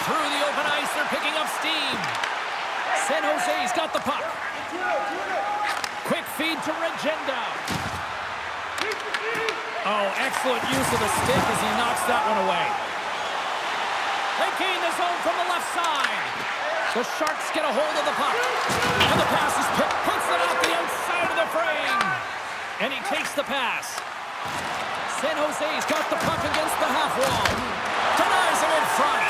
Through the open ice, they're picking up steam. San Jose's got the puck. Quick feed to Regenda. Oh, excellent use of the stick as he knocks that one away. They gain the zone from the left side. The Sharks get a hold of the puck. And the pass is picked. Puts it out the outside of the frame. And he takes the pass. San Jose's got the puck against the half wall. Denies him in front.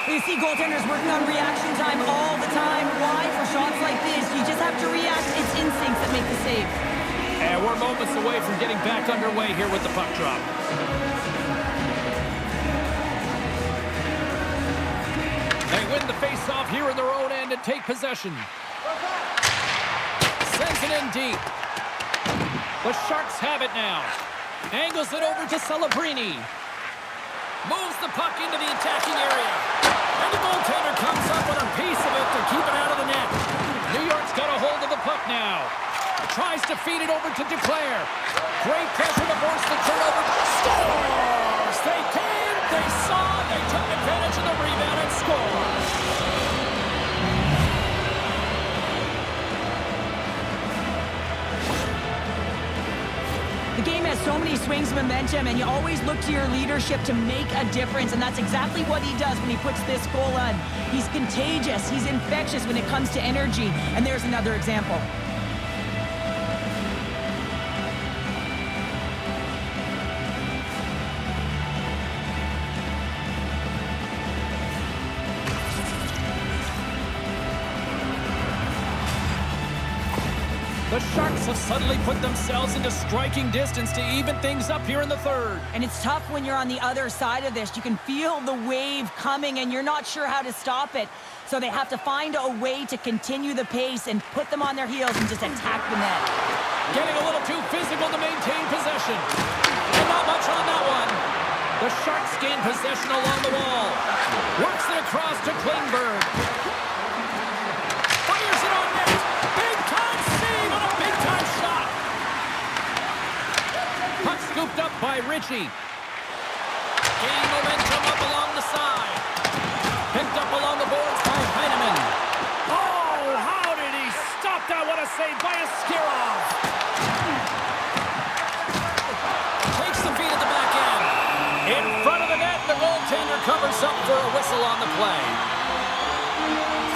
You see goaltenders working on reaction time all the time. Why? For shots like this, you just have to react. It's instincts that make the save. And we're moments away from getting back underway here with the puck drop. They win the face-off here in their own end and take possession. Sends it in deep. The Sharks have it now. Angles it over to Celebrini. Moves the puck into the attacking area. And the goaltender comes up with a piece of it to keep it out of the net. New York's got a hold of the puck now. Tries to feed it over to Duclair. Great pressure to force the turnover. Scores! They came, they saw, they took advantage of the rebound and scored. The game has so many swings of momentum, and you always look to your leadership to make a difference, and that's exactly what he does when he puts this goal on. He's contagious. He's infectious when it comes to energy, and there's another example. The Sharks have suddenly put themselves into striking distance to even things up here in the third. And it's tough when you're on the other side of this. You can feel the wave coming, and you're not sure how to stop it. So they have to find a way to continue the pace and put them on their heels and just attack the net. Getting a little too physical to maintain possession. And not much on that one. The Sharks gain possession along the wall. Works it across to Klingberg. Fires it on net. Big-time save on a big-time shot. Puck scooped up by Ritchie. Gain momentum up along the side. Picked up along the boards by Heineman. Oh, how did he stop that? What a save by Askarov. Takes the feed at the back end. In front of the net, the goaltender covers up for a whistle on the play.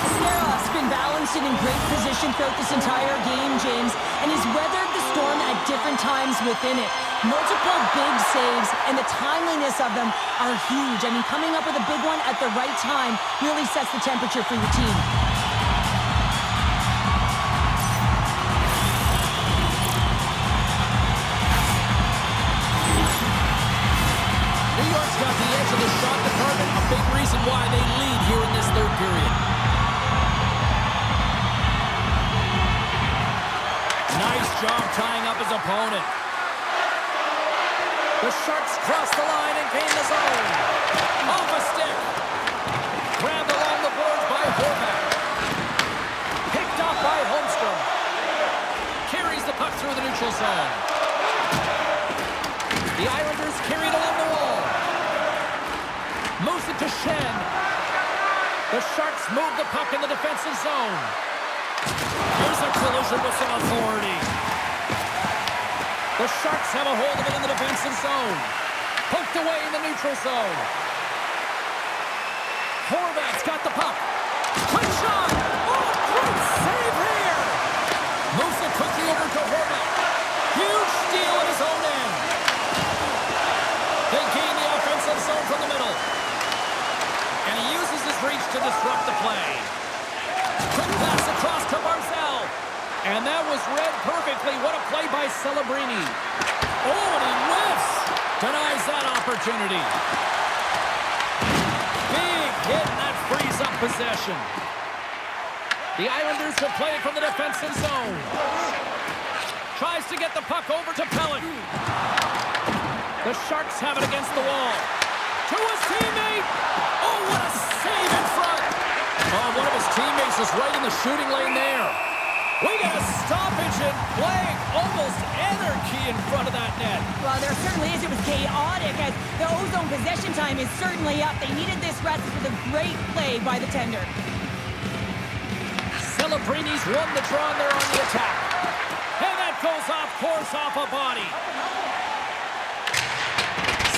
Askarov been balanced and in great position throughout this entire game, James, and he's weathered the storm at different times within it. Multiple big saves, and the timeliness of them are huge. I mean, coming up with a big one at the right time really sets the temperature for your team. New York's got the edge of the shot department, a big reason why they lead here in this third period. Nice job tying up his opponent. The Sharks cross the line and gain the zone. Off a stick. Grabbed along the boards by Horvath. Picked off by Holmstrom. Carries the puck through the neutral zone. The Islanders carried along the wall. Moves it it to Shen. The Sharks move the puck in the defensive zone. Here's a collision with some authority. The Sharks have a hold of it in the defensive zone. Poked away in the neutral zone. Horvat's got the puck. Quick shot! Oh, great save here! Moves it quickly over to Horvat. Huge steal at his own end. They gain the offensive zone from the middle. And he uses his reach to disrupt the play. Quick pass across to Barzal. And that was read perfectly. What a play by Celebrini. Oh, and he whiffs. Denies that opportunity. Big hit, and that frees up possession. The Islanders will play it from the defensive zone. Tries to get the puck over to Pelech. The Sharks have it against the wall. To his teammate. Oh, what a save in front. Oh, one of his teammates is right in the shooting lane there. We got a stoppage in play. Almost anarchy in front of that net. Well, there certainly is. It was chaotic as the ozone possession time is certainly up. They needed this rest with a great play by the tender. Celebrini's won the draw and they're on the attack. And that goes off course off a body.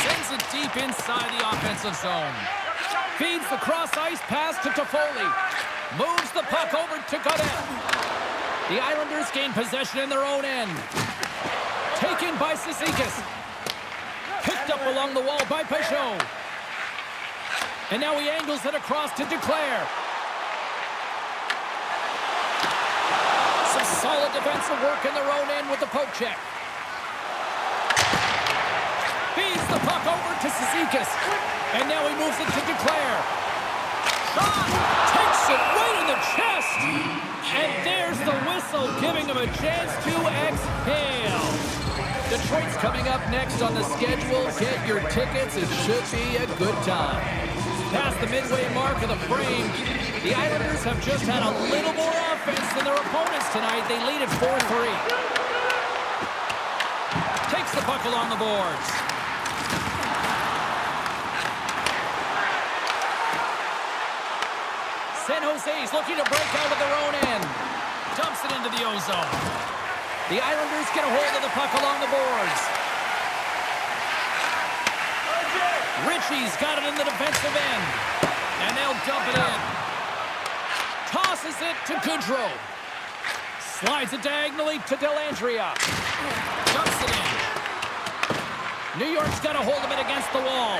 Sends it deep inside the offensive zone. Feeds the cross-ice pass to Toffoli. Moves the puck over to Godet. The Islanders gain possession in their own end. Taken by Cizikas. Picked up along the wall by Peugeot. And now he angles it across to Duclair. Some solid defensive work in their own end with the poke check. Feeds the puck over to Cizikas. And now he moves it to Duclair. Shot! Takes it right in the chest! And there's the whistle, giving him a chance to exhale. Detroit's coming up next on the schedule. Get your tickets. It should be a good time. Past the midway mark of the frame, the Islanders have just had a little more offense than their opponents tonight. They lead at 4-3. Takes the puck along the boards. San Jose's looking to break out of their own end. Dumps it into the ozone. The Islanders get a hold of the puck along the boards. Ritchie's got it in the defensive end. And they'll dump it in. Tosses it to Goudreau. Slides it diagonally to Dellandrea. Dumps it in. New York's got a hold of it against the wall.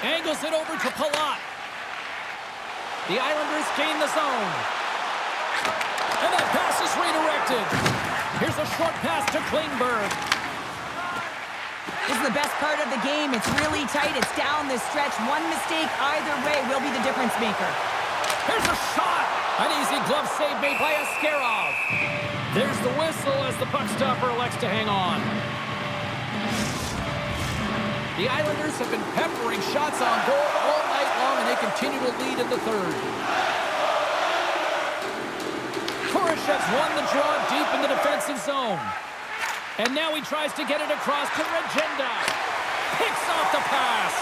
Angles it over to Palat. The Islanders gain the zone. And that pass is redirected. Here's a short pass to Klingberg. This is the best part of the game. It's really tight. It's down this stretch. One mistake either way will be the difference maker. Here's a shot. An easy glove save made by Askarov. There's the whistle as the puck stopper elects to hang on. The Islanders have been peppering shots on goal all night long, and they continue to lead in the third. Kurashev's won the draw deep in the defensive zone. And now he tries to get it across to Regenda. Picks off the pass.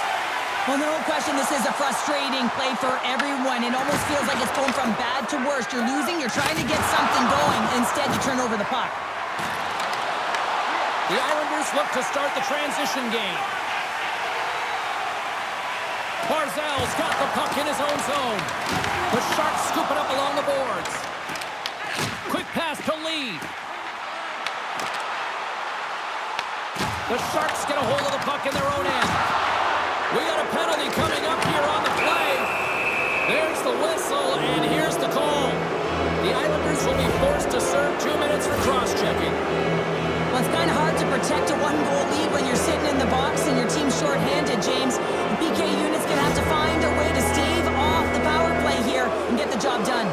Well, no question, this is a frustrating play for everyone. It almost feels like it's going from bad to worse. You're losing, you're trying to get something going. Instead, you turn over the puck. The Islanders look to start the transition game. Barzal's got the puck in his own zone. The Sharks scoop it up along the boards. Quick pass to Lee. The Sharks get a hold of the puck in their own end. We got a penalty coming up here on the play. There's the whistle, and here's the call. The Islanders will be forced to serve 2 minutes for cross-checking. Well, it's kind of hard to protect a one-goal lead when you're sitting in the box and your team's shorthanded, James. The PK unit's going to have to find a way to stave off the power play here and get the job done.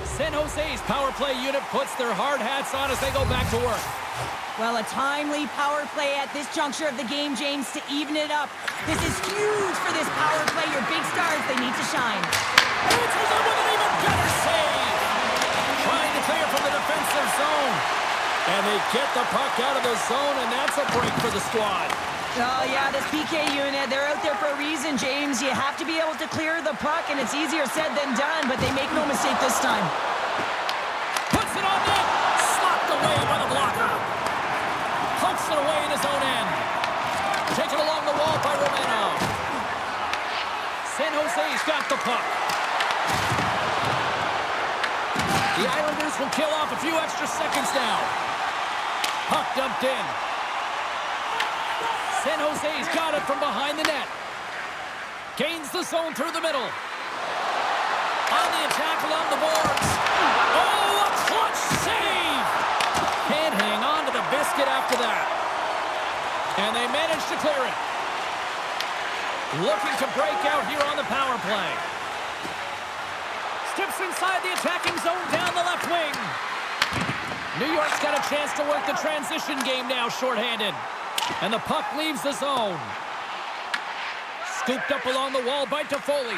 San Jose's power play unit puts their hard hats on as they go back to work. Well, a timely power play at this juncture of the game, James, to even it up. This is huge for this power play. Your big stars, they need to shine. Answers up with an even better save. Trying to clear from the defensive zone. And they get the puck out of the zone, and that's a break for the squad. Oh, yeah, this PK unit, they're out there for a reason, James. You have to be able to clear the puck, and it's easier said than done, but they make no mistake this time. Puts it on net. Slapped away by the blocker. Punts it away in his own end. Taken along the wall by Romano. San Jose's got the puck. The Islanders will kill off a few extra seconds now. Puck dumped in. San Jose's got it from behind the net. Gains the zone through the middle. On the attack along the boards. Oh, a clutch save! Can't hang on to the biscuit after that. And they manage to clear it. Looking to break out here on the power play. Steps inside the attacking zone down the left wing. New York's got a chance to work the transition game now shorthanded. And the puck leaves the zone. Scooped up along the wall by Toffoli.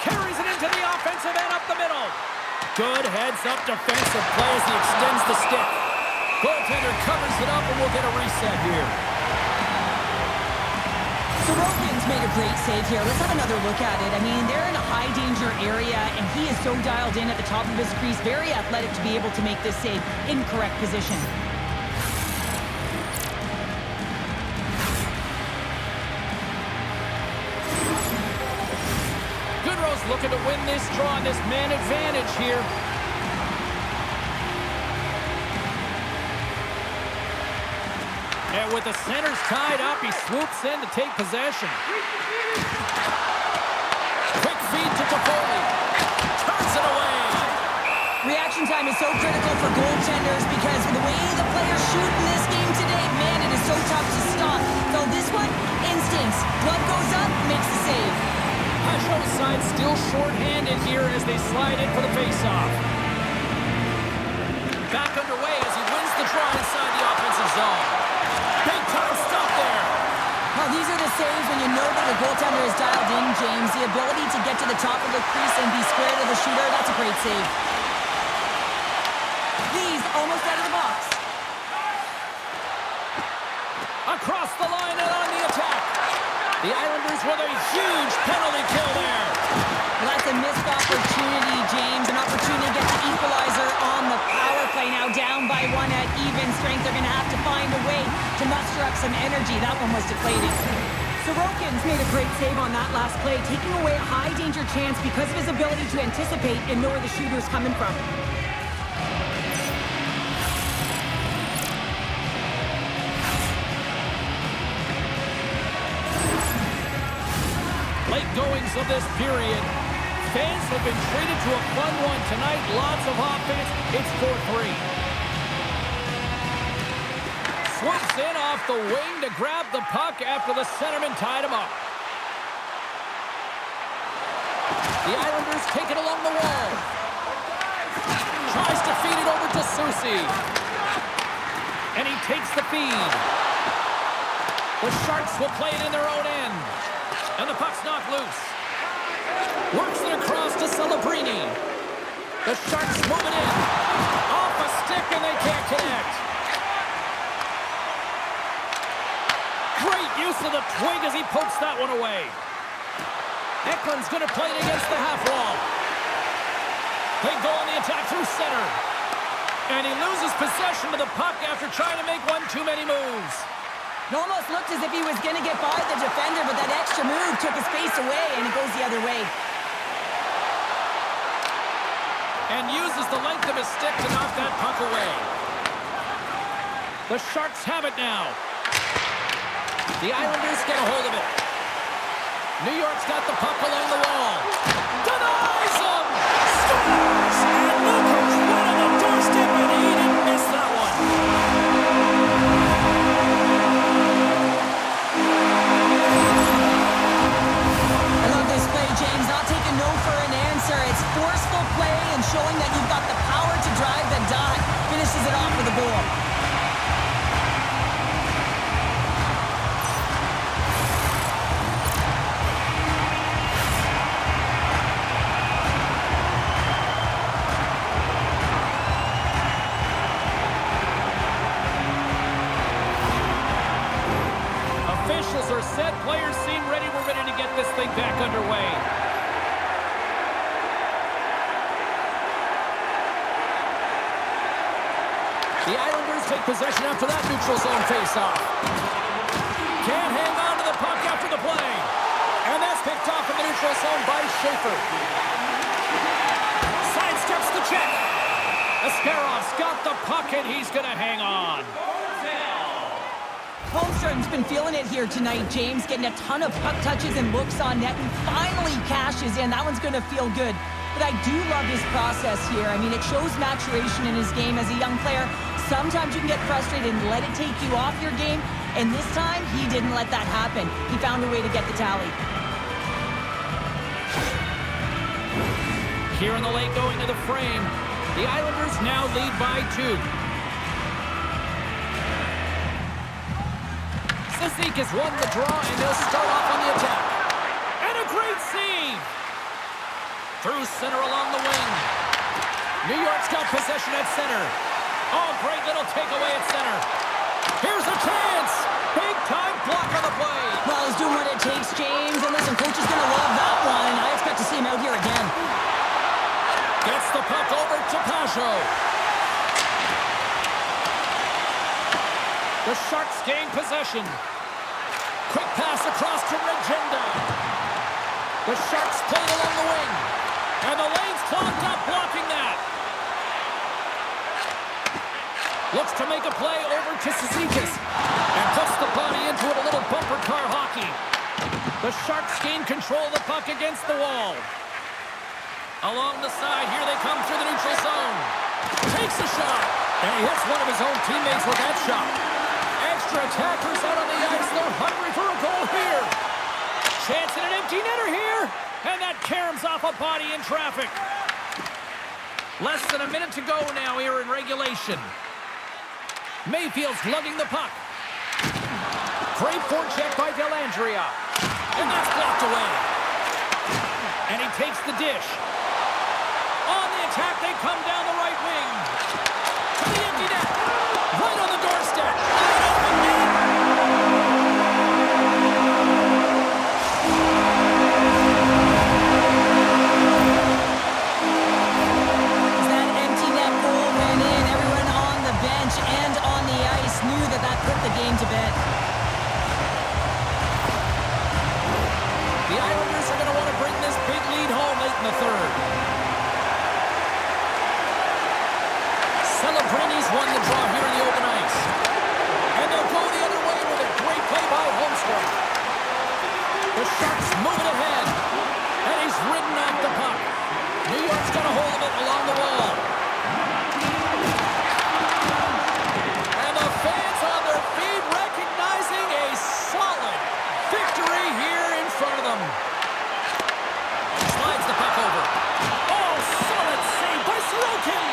Carries it into the offensive end up the middle. Good heads-up defensive play as he extends the stick. Goaltender covers it up and we'll get a reset here. Sorokin's made a great save here. Let's have another look at it. I mean, they're in a high-danger area, and he is so dialed in at the top of his crease. Very athletic to be able to make this save in correct position. Goodrow's looking to win this draw on this man advantage here. And with the centers tied up, he swoops in to take possession. Quick feed to Toffoli. Turns it away. Reaction time is so critical for goaltenders because with the way the players shoot in this game today, man, it is so tough to stop. So this one, instincts. Glove goes up, makes the save. Pashow's side still short-handed here as they slide in for the face-off. Back underway as he wins the draw inside the offensive zone. Big-time stop there. Well, these are the saves when you know that the goaltender is dialed in, James. The ability to get to the top of the crease and be square to the shooter, that's a great save. These almost out of the box. Across the line and on the attack. The Islanders with a huge penalty kill there. Well, that's a missed opportunity, James. An opportunity to get the equalizer on the power play. Now down by one at even strength. They're going to have to find a way to muster up some energy. That one was deflating. Sorokin's made a great save on that last play, taking away a high-danger chance because of his ability to anticipate and know where the shooter's coming from. Late goings of this period. Fans have been treated to a fun one tonight. Lots of offense. It's 4-3. Swoops in off the wing to grab the puck after the centerman tied him up. The Islanders take it along the wall. Tries to feed it over to Soucy. And he takes the feed. The Sharks will play it in their own end. And the puck's knocked loose. Works it across to Celebrini. The Sharks move it in. Off a stick and they can't connect. Great use of the twig as he pokes that one away. Eklund's going to play it against the half wall. They go on the attack through center. And he loses possession of the puck after trying to make one too many moves. It almost looked as if he was going to get by the defender, but that extra move took his face away, and it goes the other way. And uses the length of his stick to knock that puck away. The Sharks have it now. The Islanders get a hold of it. New York's got the puck along the wall. Denies him! Scores! And Luka's right on the doorstep, and he didn't miss that one. I love this play, James. Not taking no for an answer. It's forceful play and showing that you've got the power to drive the dot. Finishes it off with a goal. Officials are set. Players seem ready. We're ready to get this thing back underway. The Islanders take possession after that neutral zone face-off. Can't hang on to the puck after the play. And that's picked off in the neutral zone by Schaefer. Sidesteps the check. Ascarov's got the puck, and he's going to hang on. Holmstrom's been feeling it here tonight, James, getting a ton of puck touches and looks on net, and finally cashes in. That one's going to feel good. But I do love his process here. I mean, it shows maturation in his game as a young player. Sometimes you can get frustrated and let it take you off your game, and this time, he didn't let that happen. He found a way to get the tally. Here in the late going to the frame, the Islanders now lead by 2. Sisek has won the draw, and they'll start off on the attack. And a great save! Through center along the wing. New York's got possession at center. Oh, great little takeaway at center. Here's a chance! Big-time block on the play. Well, he's doing what it takes, James. And listen, coach is going to love that one. I expect to see him out here again. Gets the puck over to Pajot. The Sharks gain possession. Quick pass across to Regenda. The Sharks play it along the wing. And the lane's clogged up, blocking that. Looks to make a play over to Cizikas. And puts the body into it, a little bumper car hockey. The Sharks gain control of the puck against the wall. Along the side, here they come through the neutral zone. Takes a shot. And he hits one of his own teammates with that shot. Extra attackers out on the ice. They're hungry for a goal here. Chance at an empty netter here. And that caroms off a body in traffic. Less than a minute to go now here in regulation. Mayfield's lugging the puck. Great forecheck by Dellandrea. And that's blocked away. And he takes the dish. On the attack, they come down the right wing. To the empty net. Right on the doorstep. As that empty net goal went in, everyone on the bench and on the ice knew that that put the game to bed. The Islanders are going to want to bring this big lead home late in the third. Celebrini's won the draw here in the open ice. And they'll go the other way with a great play by Holmstrom. The Sharks move it ahead. And he's ridden off the puck. New York's got a hold of it along the wall. And the fans on their feet recognizing a solid victory here in front of them. Slides the puck over. Oh, solid save by Sorokin.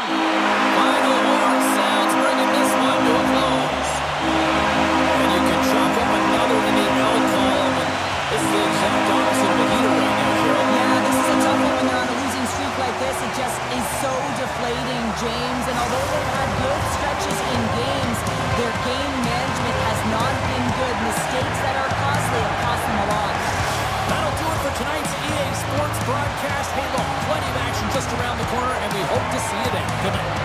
Final horn sounds, bringing this one to a close. And you can chalk up another in the L column. And this is the exact opposite of a heater right now, Cheryl. Yeah, this is a tough one when they're on a losing streak like this. It just is so deflating, James. And although they've had good stretches in games, their game management has not been good. Mistakes that are costly have cost them a lot. That'll do it for tonight's EA Sports broadcast. Hey, look, plenty of action just around the corner, and we hope to see you then. Good night.